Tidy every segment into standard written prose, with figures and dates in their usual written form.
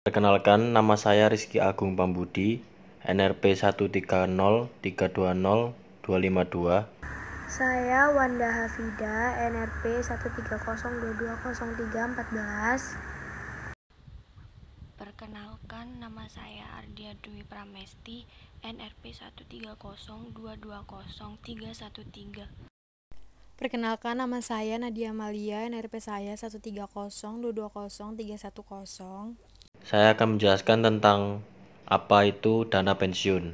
Perkenalkan, nama saya Rizky Agung Pambudi, NRP 130320252. Saya Wanda Hafida, NRP 130220314. Perkenalkan, nama saya Ardia Dwi Pramesti, NRP 130220313. Perkenalkan, nama saya Nadia Amalia, NRP saya 130220310. Saya akan menjelaskan tentang apa itu dana pensiun.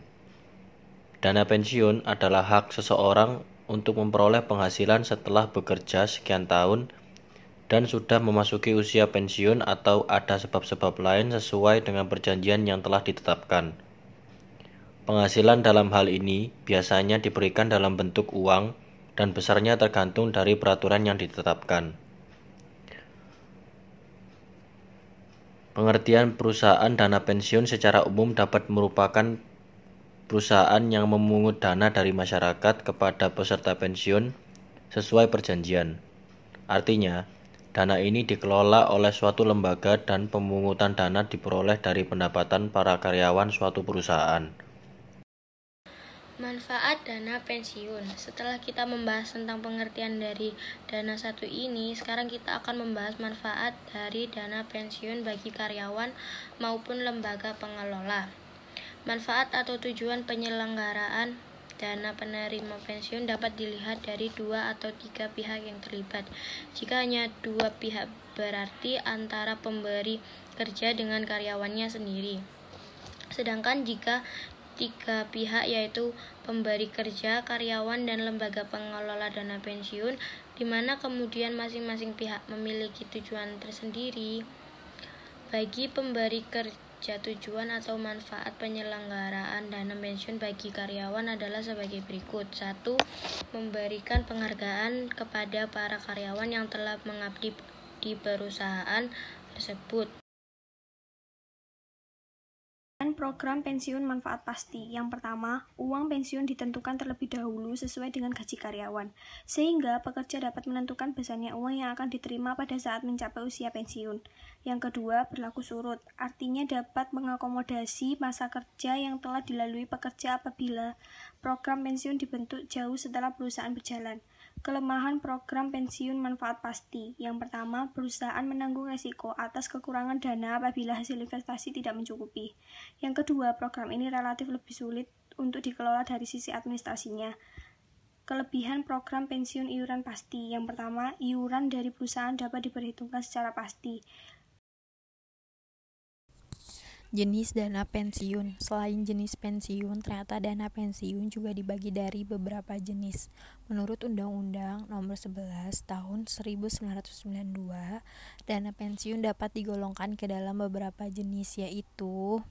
Dana pensiun adalah hak seseorang untuk memperoleh penghasilan setelah bekerja sekian tahun dan sudah memasuki usia pensiun atau ada sebab-sebab lain sesuai dengan perjanjian yang telah ditetapkan. Penghasilan dalam hal ini biasanya diberikan dalam bentuk uang dan besarnya tergantung dari peraturan yang ditetapkan. Pengertian perusahaan dana pensiun secara umum dapat merupakan perusahaan yang memungut dana dari masyarakat kepada peserta pensiun sesuai perjanjian. Artinya, dana ini dikelola oleh suatu lembaga dan pemungutan dana diperoleh dari pendapatan para karyawan suatu perusahaan. Manfaat dana pensiun. Setelah kita membahas tentang pengertian dari dana satu ini, sekarang kita akan membahas manfaat dari dana pensiun bagi karyawan maupun lembaga pengelola. Manfaat atau tujuan penyelenggaraan dana penerima pensiun dapat dilihat dari 2 atau 3 pihak yang terlibat. Jika hanya 2 pihak, berarti antara pemberi kerja dengan karyawannya sendiri. Sedangkan jika 3 pihak, yaitu pemberi kerja, karyawan, dan lembaga pengelola dana pensiun, di mana kemudian masing-masing pihak memiliki tujuan tersendiri. Bagi pemberi kerja, tujuan atau manfaat penyelenggaraan dana pensiun bagi karyawan adalah sebagai berikut. 1. Memberikan penghargaan kepada para karyawan yang telah mengabdi di perusahaan tersebut. Program pensiun manfaat pasti. Yang pertama, uang pensiun ditentukan terlebih dahulu sesuai dengan gaji karyawan, sehingga pekerja dapat menentukan besarnya uang yang akan diterima pada saat mencapai usia pensiun. Yang kedua, berlaku surut, artinya dapat mengakomodasi masa kerja yang telah dilalui pekerja apabila program pensiun dibentuk jauh setelah perusahaan berjalan. Kelemahan program pensiun manfaat pasti. Yang pertama, perusahaan menanggung risiko atas kekurangan dana apabila hasil investasi tidak mencukupi. Yang kedua, program ini relatif lebih sulit untuk dikelola dari sisi administrasinya. Kelebihan program pensiun iuran pasti. Yang pertama, iuran dari perusahaan dapat diperhitungkan secara pasti. Jenis dana pensiun. Selain jenis pensiun, ternyata dana pensiun juga dibagi dari beberapa jenis. Menurut Undang-Undang Nomor 11 Tahun 1992, dana pensiun dapat digolongkan ke dalam beberapa jenis, yaitu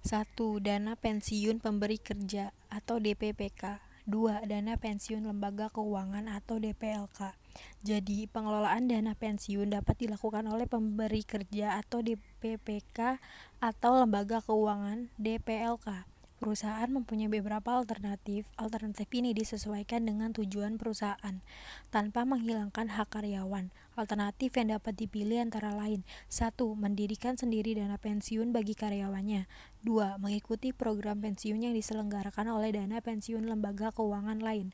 1. Dana pensiun pemberi kerja atau DPPK. 2. Dana pensiun lembaga keuangan atau DPLK. Jadi, pengelolaan dana pensiun dapat dilakukan oleh pemberi kerja atau DPPK atau lembaga keuangan DPLK. Perusahaan mempunyai beberapa alternatif. Alternatif ini disesuaikan dengan tujuan perusahaan, tanpa menghilangkan hak karyawan. Alternatif yang dapat dipilih antara lain: 1. Mendirikan sendiri dana pensiun bagi karyawannya. 2. Mengikuti program pensiun yang diselenggarakan oleh dana pensiun lembaga keuangan lain.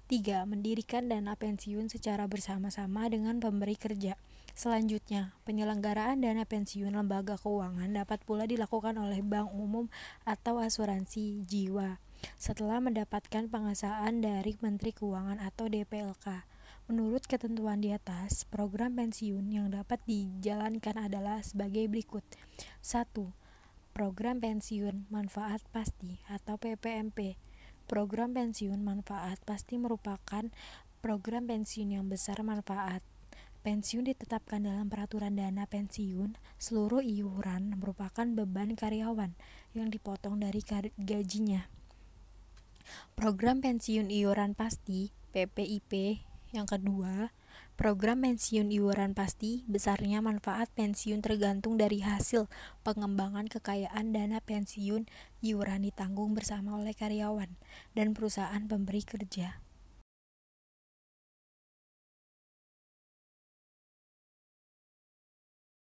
3. Mendirikan dana pensiun secara bersama-sama dengan pemberi kerja. Selanjutnya, penyelenggaraan dana pensiun lembaga keuangan dapat pula dilakukan oleh bank umum atau asuransi jiwa setelah mendapatkan pengesahan dari Menteri Keuangan atau DPLK. Menurut ketentuan di atas, program pensiun yang dapat dijalankan adalah sebagai berikut. 1. Program pensiun manfaat pasti atau PPMP. Program pensiun manfaat pasti merupakan program pensiun yang besar manfaat. Pensiun ditetapkan dalam peraturan dana pensiun. Seluruh iuran merupakan beban karyawan yang dipotong dari gajinya. Program pensiun iuran pasti PPIP. Yang kedua, program pensiun iuran pasti besarnya manfaat pensiun tergantung dari hasil pengembangan kekayaan dana pensiun iuran ditanggung bersama oleh karyawan dan perusahaan pemberi kerja.